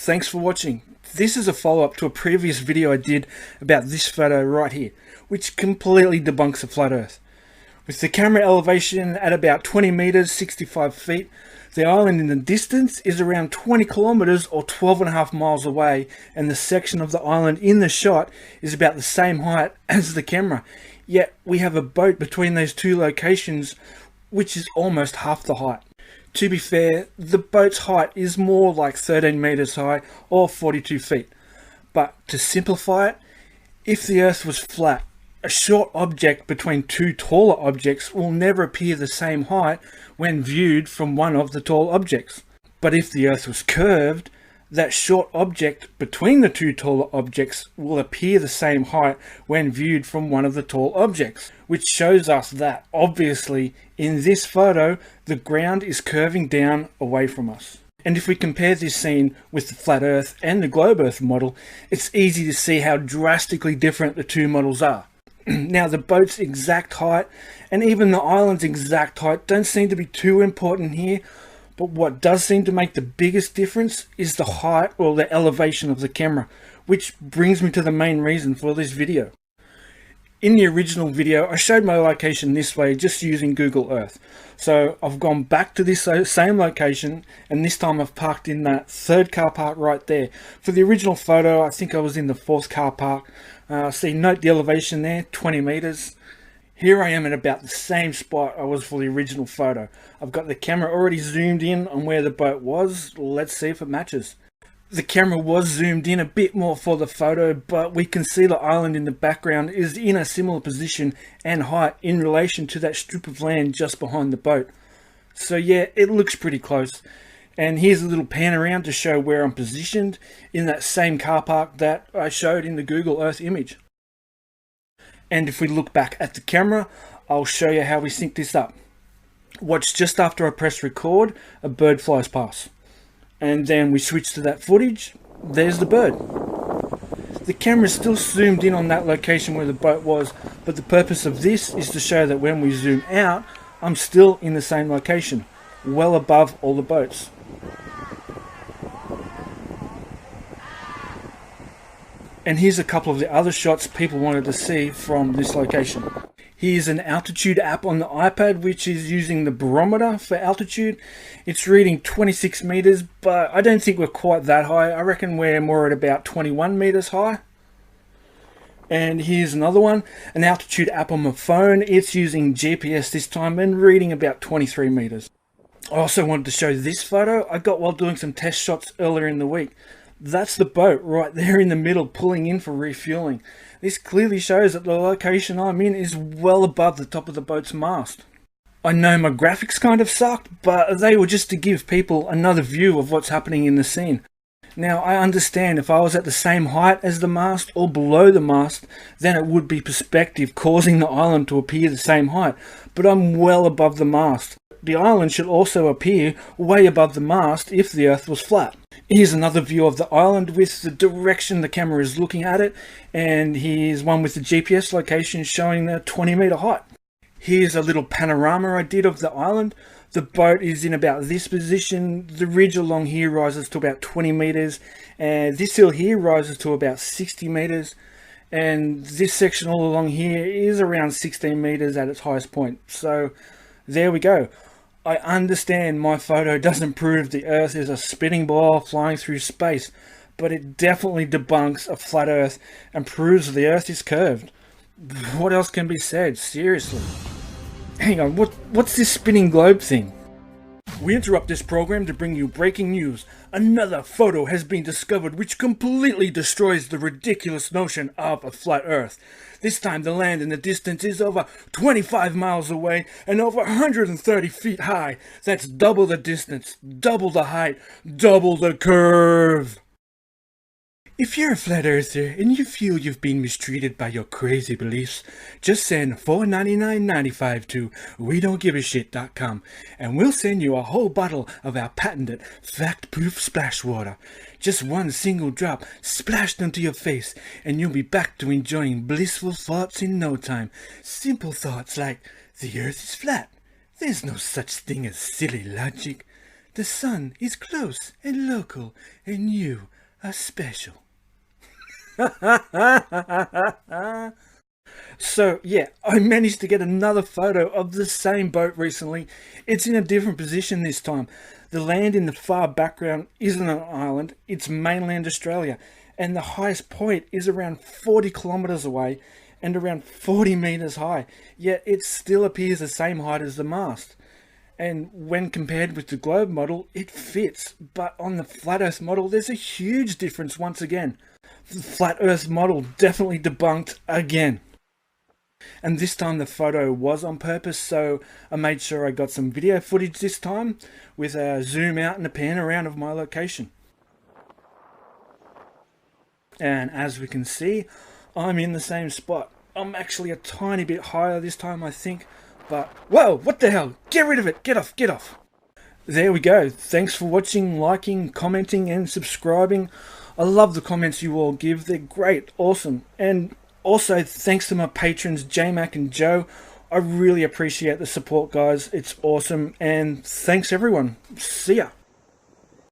thanks for watching. This is a follow-up to a previous video I did about this photo right here, which completely debunks a flat earth. With the camera elevation at about 20 meters, 65 feet, the island in the distance is around 20 kilometers or 12.5 miles away, and the section of the island in the shot is about the same height as the camera. Yet we have a boat between those two locations, which is almost half the height. To be fair, the boat's height is more like 13 meters high or 42 feet. But to simplify it, if the Earth was flat, a short object between two taller objects will never appear the same height when viewed from one of the tall objects. But if the Earth was curved, that short object between the two taller objects will appear the same height when viewed from one of the tall objects, which shows us that, obviously, in this photo, the ground is curving down away from us. And if we compare this scene with the flat Earth and the globe Earth model, it's easy to see how drastically different the two models are. Now, the boat's exact height and even the island's exact height don't seem to be too important here, but what does seem to make the biggest difference is the height or the elevation of the camera, which brings me to the main reason for this video. In the original video, I showed my location this way just using Google Earth. So I've gone back to this same location, and this time I've parked in that third car park right there. For the original photo, I think I was in the fourth car park. See, note the elevation there, 20 meters. Here I am at about the same spot I was for the original photo. I've got the camera already zoomed in on where the boat was. Let's see if it matches. The camera was zoomed in a bit more for the photo, but we can see the island in the background is in a similar position and height in relation to that strip of land just behind the boat. So yeah, it looks pretty close. And here's a little pan around to show where I'm positioned in that same car park that I showed in the Google Earth image. And if we look back at the camera, I'll show you how we sync this up. Watch, just after I press record, a bird flies past. And then we switch to that footage, there's the bird. The camera's still zoomed in on that location where the boat was, but the purpose of this is to show that when we zoom out, I'm still in the same location, well above all the boats. And here's a couple of the other shots people wanted to see from this location. Here's an altitude app on the iPad which is using the barometer for altitude. It's reading 26 meters, but I don't think we're quite that high. I reckon we're more at about 21 meters high. And here's another one, an altitude app on my phone. It's using GPS this time and reading about 23 meters. I also wanted to show this photo I got while doing some test shots earlier in the week. That's the boat right there in the middle pulling in for refueling. This clearly shows that the location I'm in is well above the top of the boat's mast. I know my graphics kind of sucked, but they were just to give people another view of what's happening in the scene. Now, I understand if I was at the same height as the mast or below the mast, then it would be perspective causing the island to appear the same height, but I'm well above the mast. The island should also appear way above the mast if the Earth was flat. Here's another view of the island with the direction the camera is looking at it, and here's one with the GPS location showing the 20-meter height. Here's a little panorama I did of the island. The boat is in about this position. The ridge along here rises to about 20 meters, and this hill here rises to about 60 meters, and this section all along here is around 16 meters at its highest point. So there we go. I understand my photo doesn't prove the Earth is a spinning ball flying through space, but it definitely debunks a flat Earth and proves the Earth is curved. What else can be said? Seriously. Hang on, what's this spinning globe thing? We interrupt this program to bring you breaking news. Another photo has been discovered which completely destroys the ridiculous notion of a flat Earth. This time the land in the distance is over 25 miles away and over 130 feet high. That's double the distance, double the height, double the curve. If you're a flat earther and you feel you've been mistreated by your crazy beliefs, just send $4.99.95 to WeDon'tGiveAShit.com and we'll send you a whole bottle of our patented fact-proof splash water. Just one single drop splashed onto your face and you'll be back to enjoying blissful thoughts in no time. Simple thoughts like, the earth is flat. There's no such thing as silly logic. The sun is close and local and you a special. So yeah, I managed to get another photo of the same boat recently. It's in a different position this time. The land in the far background isn't an island, it's mainland Australia, and the highest point is around 40 kilometers away and around 40 meters high, yet it still appears the same height as the mast. And when compared with the globe model, it fits, but on the flat earth model there's a huge difference once again. The flat earth model definitely debunked again. And this time the photo was on purpose, so I made sure I got some video footage this time with a zoom out and a pan around of my location. And as we can see, I'm in the same spot. I'm actually a tiny bit higher this time, I think, but whoa, what the hell? Get rid of it, get off, get off. There we go. Thanks for watching, liking, commenting and subscribing. I love the comments you all give, they're great, awesome. And also, thanks to my patrons, J-Mac and Joe. I really appreciate the support, guys. It's awesome. And thanks, everyone. See ya.